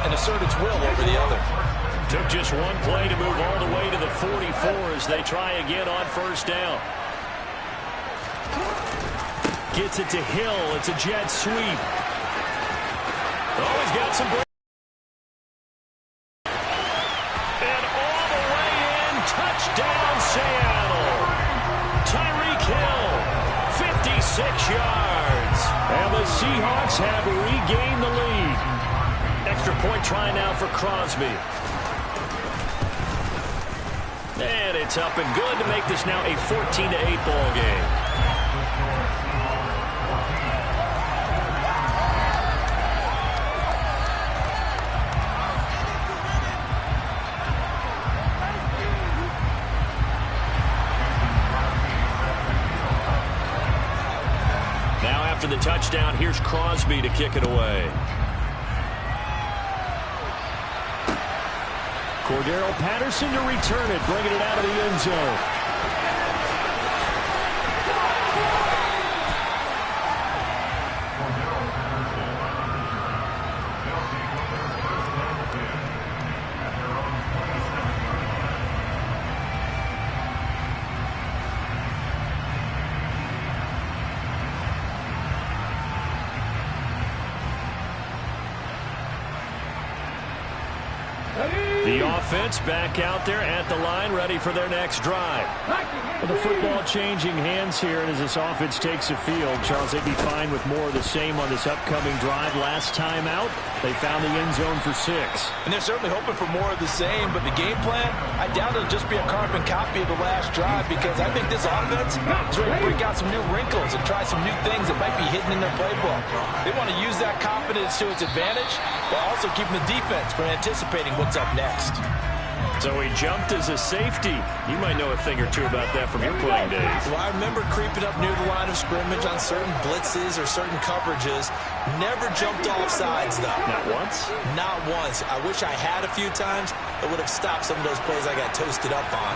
and assert its will over the other. Took just one play to move all the way to the 44 as they try again on first down. Gets it to Hill. It's a jet sweep. Oh, he's got some break. And all the way in. Touchdown, Seattle. Tyreek Hill, 56 yards. And the Seahawks have regained the lead. Extra point try now for Crosby. And it's up and good to make this now a 14-8 ball game. Now after the touchdown, here's Crosby to kick it away. Cordero Patterson to return it, bringing it out of the end zone. The offense back out there at the line, ready for their next drive. Well, the football changing hands here, and as this offense takes the field, Charles, they'd be fine with more of the same on this upcoming drive. Last time out, they found the end zone for 6. And they're certainly hoping for more of the same, but the game plan, I doubt it'll just be a carbon copy of the last drive, because I think this offense is ready to break out some new wrinkles and try some new things that might be hidden in their playbook. They want to use that confidence to its advantage, while also keeping the defense from anticipating what's up next. So he jumped as a safety. You might know a thing or two about that from your playing days. Well, I remember creeping up near the line of scrimmage on certain blitzes or certain coverages. Never jumped off sides, though. Not once? Not once. I wish I had a few times. It would have stopped some of those plays I got toasted up on.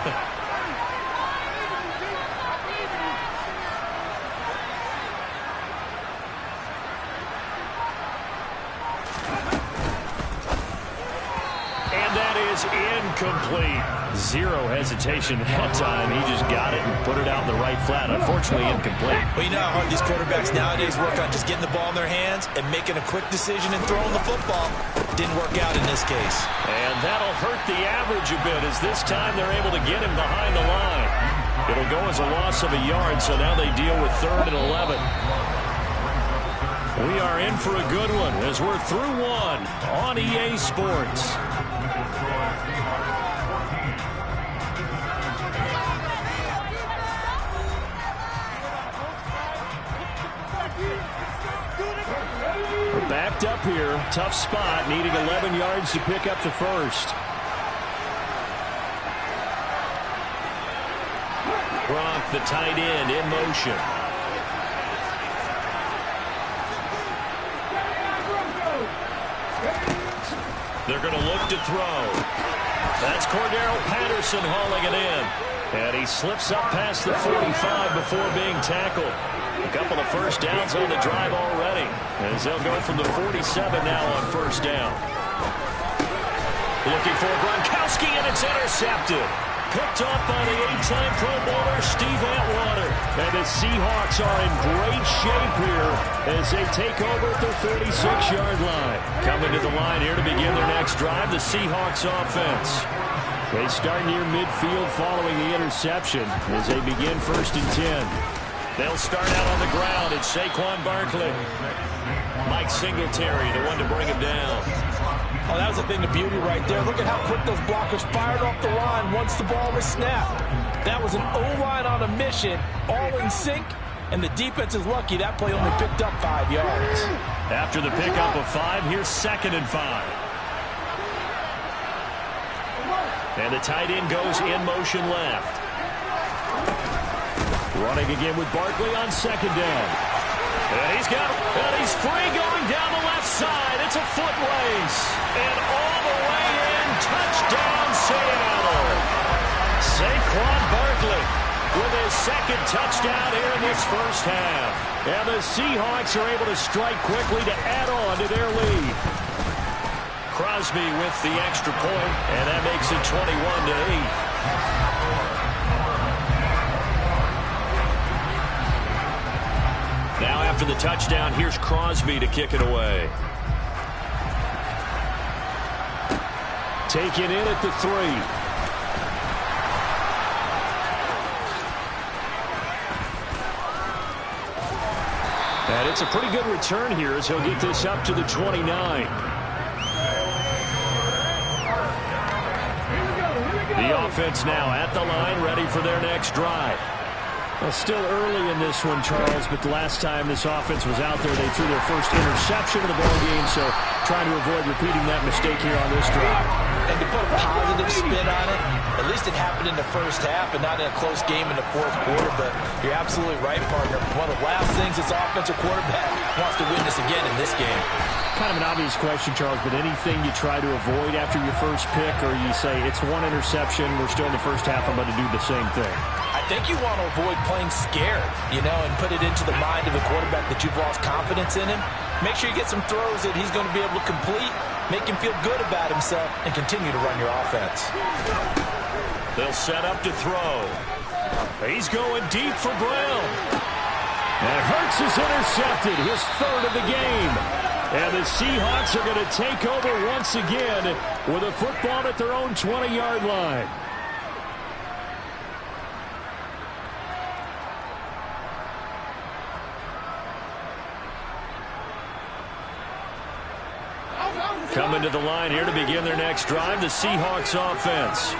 Incomplete. Zero hesitation that time. He just got it and put it out in the right flat. Unfortunately, incomplete. Well, you know how hard these quarterbacks nowadays work on just getting the ball in their hands and making a quick decision and throwing the football. Didn't work out in this case. And that'll hurt the average a bit, as this time they're able to get him behind the line. It'll go as a loss of a yard, so now they deal with 3rd and 11. We are in for a good one as we're through one on EA Sports. We're backed up here. Tough spot, needing 11 yards to pick up the first. Gronk, the tight end, in motion. They're going to look to throw. That's Cordero Patterson hauling it in. And he slips up past the 45 before being tackled. A couple of first downs on the drive already, as they'll go from the 47 now on first down. Looking for Gronkowski, and it's intercepted. Picked off by the 8-time Pro Bowler Steve Atwater. And the Seahawks are in great shape here as they take over at the 36-yard line. Coming to the line here to begin their next drive, the Seahawks offense. They start near midfield following the interception as they begin 1st and 10. They'll start out on the ground. It's Saquon Barkley. Mike Singletary, the one to bring him down. Oh, that was a thing of beauty right there. Look at how quick those blockers fired off the line once the ball was snapped. That was an O-line on a mission, all in sync, and the defense is lucky that play only picked up 5 yards. After the pickup of 5, here's 2nd and 5. And the tight end goes in motion left. Running again with Barkley on 2nd down. And he's got him. And he's free going down the left side. It's a foot race. And all the way in. Touchdown, Seattle. Saquon Barkley with his 2nd touchdown here in this first half. And the Seahawks are able to strike quickly to add on to their lead. Crosby with the extra point, and that makes it 21-8. Now after the touchdown, here's Crosby to kick it away. Taken in at the 3. And it's a pretty good return here as he'll get this up to the 29. The offense now at the line, ready for their next drive. Well, still early in this one, Charles, but the last time this offense was out there, they threw their first interception of the ballgame, so trying to avoid repeating that mistake here on this drive. And to put a positive spin on it, at least it happened in the first half and not in a close game in the fourth quarter, but you're absolutely right, partner. One of the last things this offensive quarterback wants to win this again in this game. Kind of an obvious question, Charles, but anything you try to avoid after your first pick, or you say it's one interception, we're still in the first half, I'm going to do the same thing? I think you want to avoid playing scared, and put it into the mind of the quarterback that you've lost confidence in him. Make sure you get some throws that he's going to be able to complete, make him feel good about himself, and continue to run your offense. They'll set up to throw. He's going deep for Brown. And Hurts is intercepted, his third of the game. And the Seahawks are going to take over once again with a football at their own 20-yard line. Coming to the line here to begin their next drive, the Seahawks offense.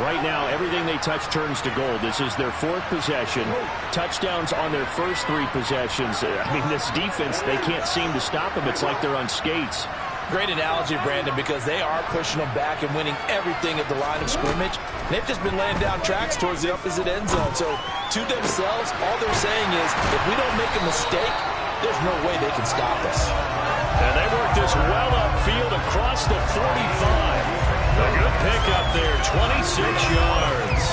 Right now, everything they touch turns to gold. This is their fourth possession. Touchdowns on their first 3 possessions. I mean, this defense, they can't seem to stop them. It's like they're on skates. Great analogy, Brandon, because they are pushing them back and winning everything at the line of scrimmage. They've just been laying down tracks towards the opposite end zone. So, to themselves, all they're saying is, if we don't make a mistake, there's no way they can stop us. And they work this well upfield across the 45. A good pickup there, 26 yards.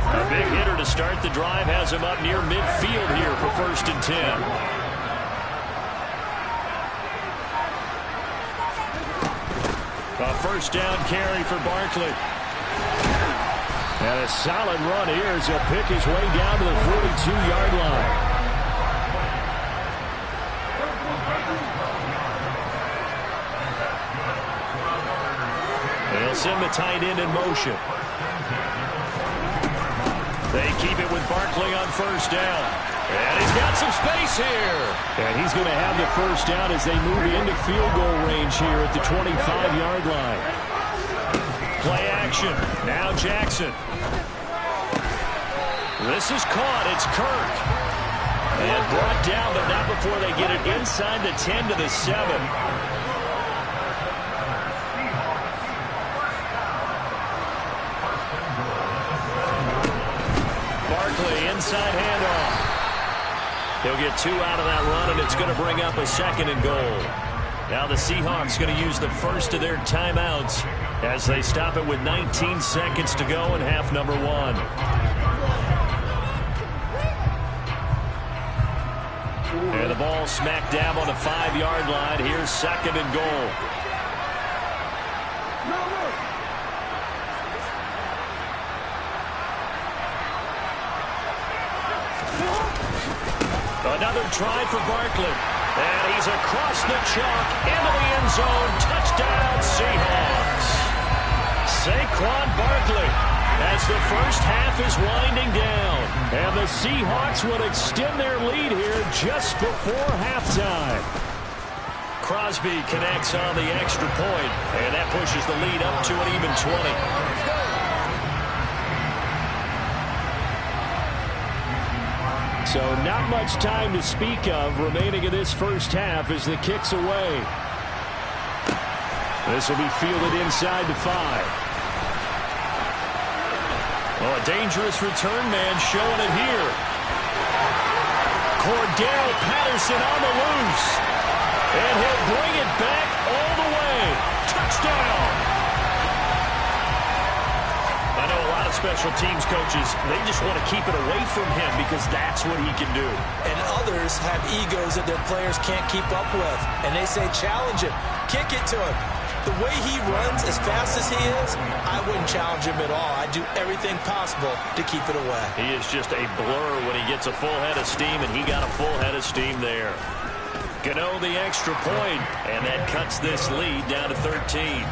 A big hitter to start the drive has him up near midfield here for 1st and 10. A first down carry for Barkley. And a solid run here as he'll pick his way down to the 42-yard line. They'll send the tight end in motion. They keep it with Barkley on first down. And he's got some space here. And he's going to have the first down as they move into field goal range here at the 25-yard line. Play action. Now Jackson. This is caught. It's Kirk. And brought down, but not before they get it inside the 10 to the 7. Inside handoff. He'll get 2 out of that run, and it's going to bring up a 2nd and goal. Now the Seahawks going to use the first of their timeouts as they stop it with 19 seconds to go in half number 1. And the ball smack dab on the 5-yard line. Here's 2nd and goal. Another try for Barkley. And he's across the chalk into the end zone. Touchdown, Seahawks. Saquon Barkley as the first half is winding down. And the Seahawks would extend their lead here just before halftime. Crosby connects on the extra point, and that pushes the lead up to an even 20. So not much time to speak of remaining in this first half as the kick's away. This will be fielded inside the 5. Oh, a dangerous return man showing it here. Cordell Patterson on the loose. And he'll bring it back all the way. Touchdown. I know a lot of special teams coaches, they just want to keep it away from him because that's what he can do. And others have egos that their players can't keep up with. And they say, challenge him. Kick it to him. The way he runs, as fast as he is, I wouldn't challenge him at all. I'd do everything possible to keep it away. He is just a blur when he gets a full head of steam, and he got a full head of steam there. Gano the extra point, and that cuts this lead down to 13.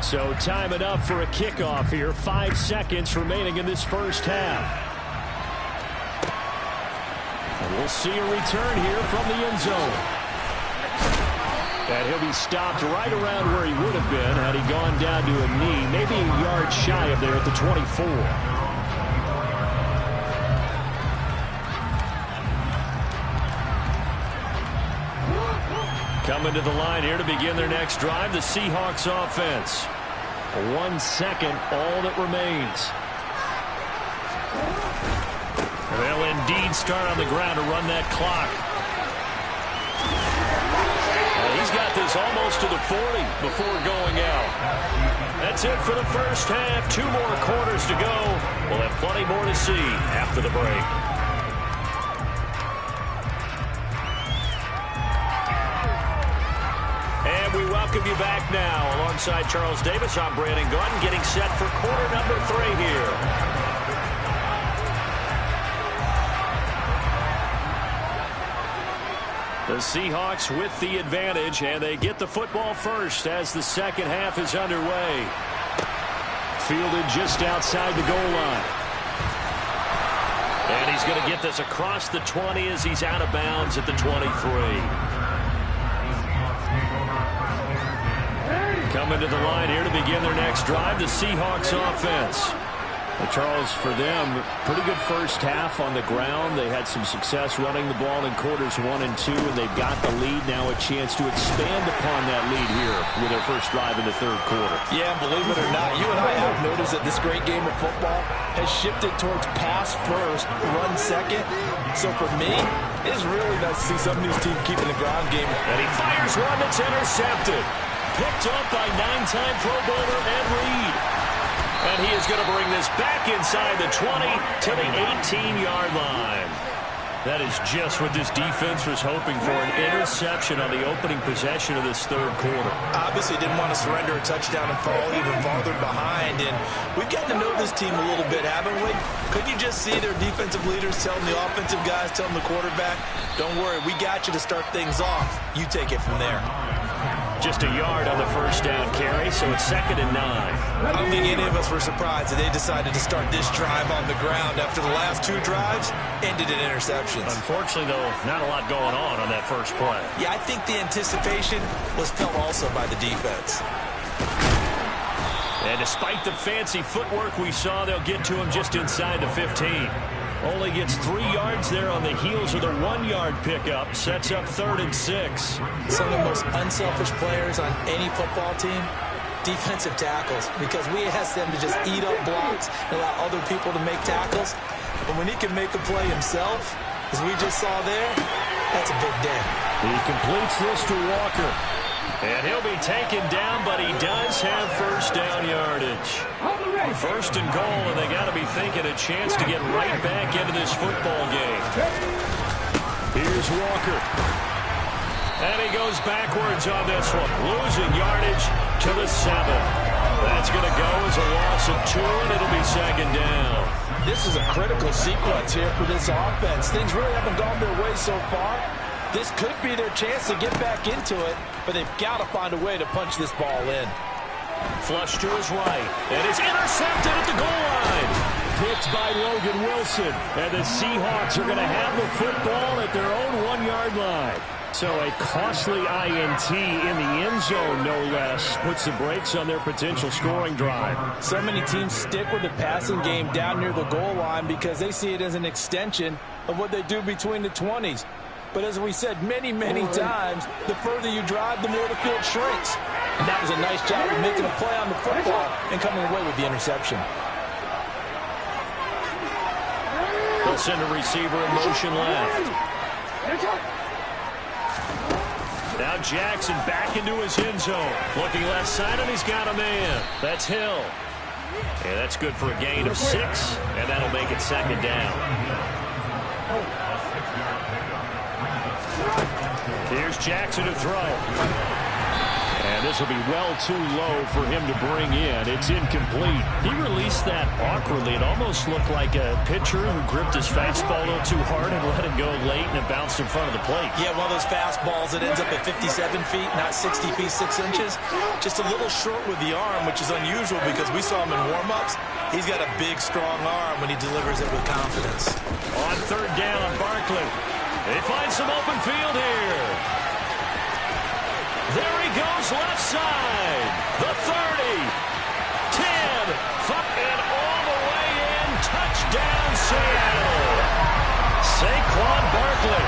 So time enough for a kickoff here. 5 seconds remaining in this first half. And we'll see a return here from the end zone. And he'll be stopped right around where he would have been had he gone down to a knee, maybe a yard shy of there at the 24. Coming to the line here to begin their next drive, the Seahawks offense. 1 second, all that remains. They'll indeed start on the ground to run that clock. He's got this almost to the 40 before going out. That's it for the first half. 2 more quarters to go. We'll have plenty more to see after the break. We welcome you back now. Alongside Charles Davis, I'm Brandon Gunn, getting set for quarter number 3 here. The Seahawks with the advantage, and they get the football first as the second half is underway. Fielded just outside the goal line. And he's going to get this across the 20 as he's out of bounds at the 23. Coming to the line here to begin their next drive, the Seahawks offense. Well, Charles, for them, pretty good first half on the ground. They had some success running the ball in quarters 1 and 2, and they've got the lead now, a chance to expand upon that lead here with their first drive in the third quarter. Yeah, believe it or not, you and I have noticed that this great game of football has shifted towards pass first, run second. So for me, it's really nice to see some of these teams keeping the ground game. And he fires one that's intercepted. Picked up by 9-time Pro Bowler Ed Reed. And he is going to bring this back inside the 20 to the 18-yard line. That is just what this defense was hoping for, an interception on the opening possession of this third quarter. Obviously didn't want to surrender a touchdown and fall even farther behind. And we've gotten to know this team a little bit, haven't we? Could you just see their defensive leaders telling the offensive guys, telling the quarterback, don't worry, we got you to start things off. You take it from there. Just a yard on the first down carry, so it's 2nd and 9. I don't think any of us were surprised that they decided to start this drive on the ground after the last 2 drives ended in interceptions. Unfortunately, though, not a lot going on that first play. Yeah, I think the anticipation was felt also by the defense. And despite the fancy footwork we saw, they'll get to him just inside the 15. Only gets 3 yards there on the heels of the 1-yard pickup. Sets up 3rd and 6. Some of the most unselfish players on any football team, defensive tackles, because we ask them to just eat up blocks and allow other people to make tackles. But when he can make a play himself, as we just saw there, that's a big day. He completes this to Walker. And he'll be taken down, but he does have first down yardage. 1st and goal, and they got to be thinking a chance to get right back into this football game. Here's Walker. And he goes backwards on this one, losing yardage to the 7. That's going to go as a loss of 2, and it'll be 2nd down. This is a critical sequence here for this offense. Things really haven't gone their way so far. This could be their chance to get back into it, but they've got to find a way to punch this ball in. Flush to his right, and it's intercepted at the goal line. Picked by Logan Wilson, and the Seahawks are going to have the football at their own 1-yard line. So a costly INT in the end zone, no less, puts the brakes on their potential scoring drive. So many teams stick with the passing game down near the goal line because they see it as an extension of what they do between the 20s. But as we said many, many times, the further you drive, the more the field shrinks. And that was a nice job of making a play on the football and coming away with the interception. The They'll send a receiver in motion left. Now Jackson back into his end zone. Looking left side, and he's got a man. That's Hill. And that's good for a gain of 6, and that'll make it second down. Here's Jackson to throw. And this will be well too low for him to bring in. It's incomplete. He released that awkwardly. It almost looked like a pitcher who gripped his fastball a little too hard and let it go late, and it bounced in front of the plate. Yeah, one of those fastballs that ends up at 57 feet, not 60 feet, 6 inches. Just a little short with the arm, which is unusual because we saw him in warm-ups. He's got a big, strong arm when he delivers it with confidence. On third down, Barkley. They find some open field here. There he goes left side. The 30, 10, and all the way in. Touchdown, Seattle. Saquon Barkley,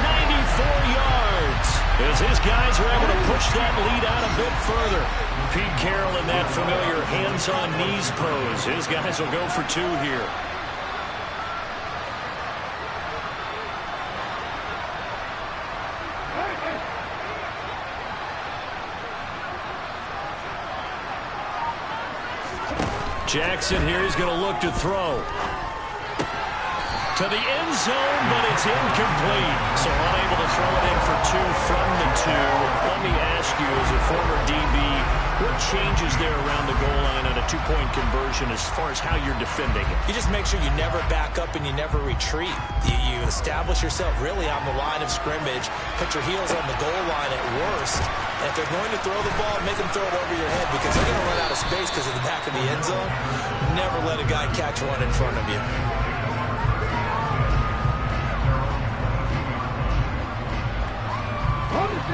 94 yards. As his guys are able to push that lead out a bit further. Pete Carroll in that familiar hands-on knees pose. His guys will go for 2 here. Jackson here is going to look to throw. To the end zone, but it's incomplete. So unable to throw it in for 2 from the 2. Let me ask you, as a former DB, what changes there around the goal line on a 2-point conversion as far as how you're defending it? You just make sure you never back up and you never retreat. You establish yourself really on the line of scrimmage, put your heels on the goal line at worst. And if they're going to throw the ball, make them throw it over your head because you're going to run out of space because of the back of the end zone. Never let a guy catch one in front of you.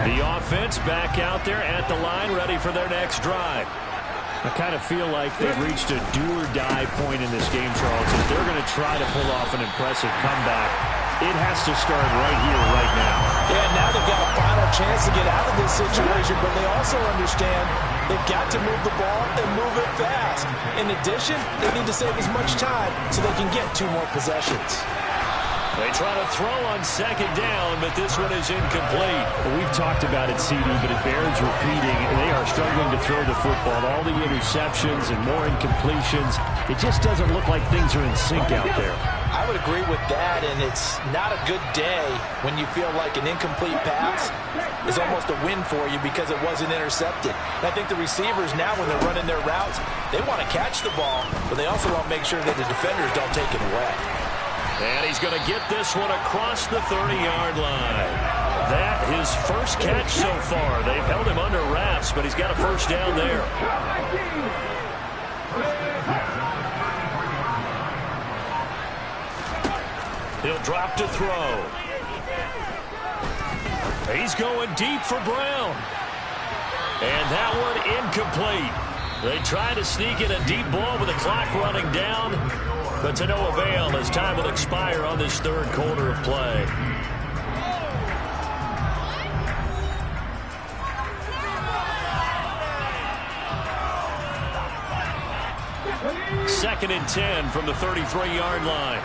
The offense back out there at the line, ready for their next drive. I kind of feel like they've reached a do-or-die point in this game, Charles. If they're going to try to pull off an impressive comeback, it has to start right here, right now. Yeah, now they've got a final chance to get out of this situation, but they also understand they've got to move the ball and move it fast. In addition, they need to save as much time so they can get 2 more possessions. They try to throw on second down, but this one is incomplete. Well, we've talked about it, CD, but it bears repeating. They are struggling to throw the football. All the interceptions and more incompletions. It just doesn't look like things are in sync out there. I would agree with that, and it's not a good day when you feel like an incomplete pass is almost a win for you because it wasn't intercepted. And I think the receivers now, when they're running their routes, they want to catch the ball, but they also want to make sure that the defenders don't take it away. And he's going to get this one across the 30-yard line. That his first catch so far. They've held him under wraps, but he's got a first down there. He'll drop to throw. He's going deep for Brown. And that one incomplete. They try to sneak in a deep ball with the clock running down, but to no avail as time will expire on this 3rd quarter of play. Second and 10 from the 33-yard line.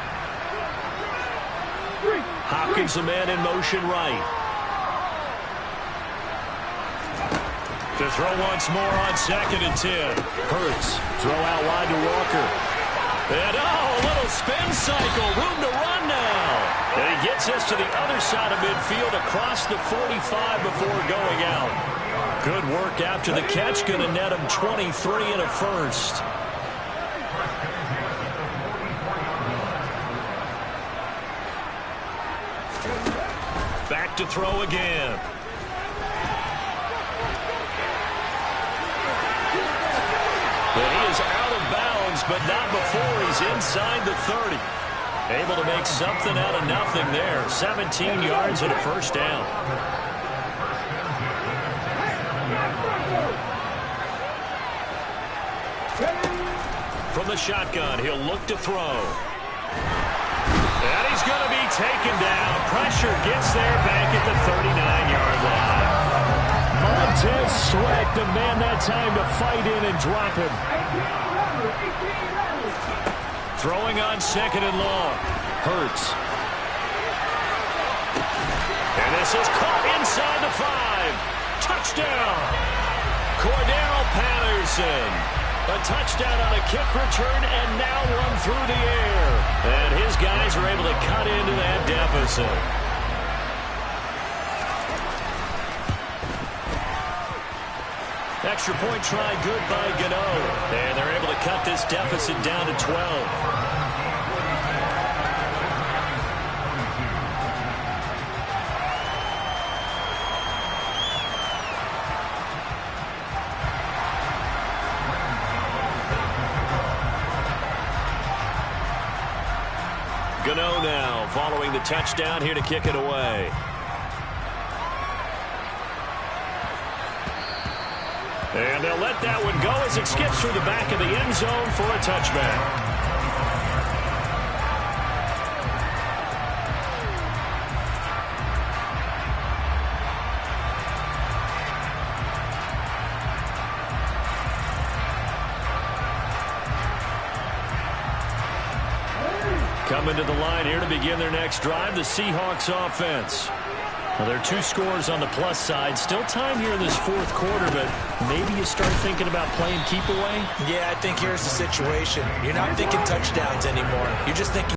Hopkins, the man in motion right. To throw once more on second and 10. Hurts. Throw out wide to Walker. And a little spin cycle. Room to run now. And he gets us to the other side of midfield across the 45 before going out. Good work after the catch. Going to net him 23 and a first. Back to throw again. And he is out of bounds, but not before he's inside the 30. Able to make something out of nothing there. 17 yards and a first down. From the shotgun, he'll look to throw. And he's going to be taken down. Pressure gets there back at the 39-yard line. Montez Sweat, the man that time to fight in and drop him. Throwing on second and long. Hurts. And this is caught inside the 5. Touchdown. Cordell Patterson. A touchdown on a kick return and now run through the air. And his guys are able to cut into that deficit. Extra point try good by Gano. And they're able to cut this deficit down to 12. Gano now following the touchdown here to kick it away. And they'll let that one go as it skips through the back of the end zone for a touchback. Coming to the line here to begin their next drive, the Seahawks offense. Well, there are 2 scores on the plus side. Still time here in this 4th quarter, but maybe you start thinking about playing keep away? Yeah, I think here's the situation. You're not thinking touchdowns anymore. You're just thinking